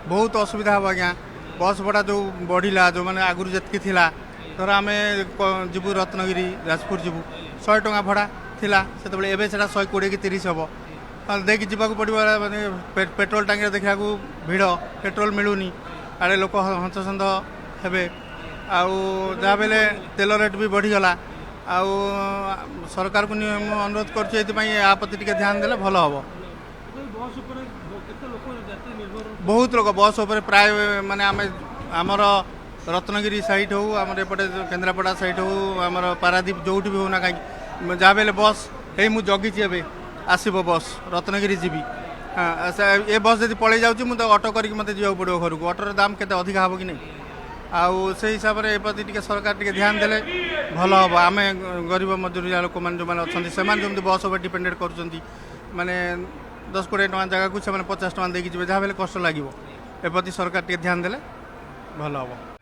बहुत असुविधा हम आज्ञा बस भड़ा जो बढ़ला जो मैंने आगुरी जितकी थिला धर आम जीवु रत्नगिरी जाजपुर जीवु 100 टଙ୍କା भड़ा थिला से एवं से 120 कि 30 हम देखिए जावाक पड़ो माने पेट्रोल टांगे देखा भिड़ पेट्रोल मिलूनी आड़े लोक हंससंद हे आउ बेले तेल रेट भी बढ़ीगला आउ सरकार को अनुरोध कर प्रति टे ध्यान देले भल हम बहुत लोग बस उपर प्राय माने आमर रत्नगिरी साइड हो आमर एपटे केन्द्रापड़ा साइड हो आमर पारादीप जोटी भी होना कहीं जहाँ बेले बस हे मुझे जगिची ए आसब बस रत्नगिरी जीवी हाँ ए बस जब पलि जाऊँगी मुझे ऑटो करके मत जावाक पड़ो घर को ऑटोर दाम के अधिका हम कि नहीं आउ से हिसाब से प्रति टे सरकार टे ध्यान देले भल हम आम गरीब मजूरिया लोक मैंने जो मैंने अच्छा जमी बस उपर डिपेंडेड कर माने 10-20 टଙ୍କା जगह को 50 टଙ୍କା देकी जहाँ कष्ट लगे ए प्रति सरकार टे ध्यान देले भल हम।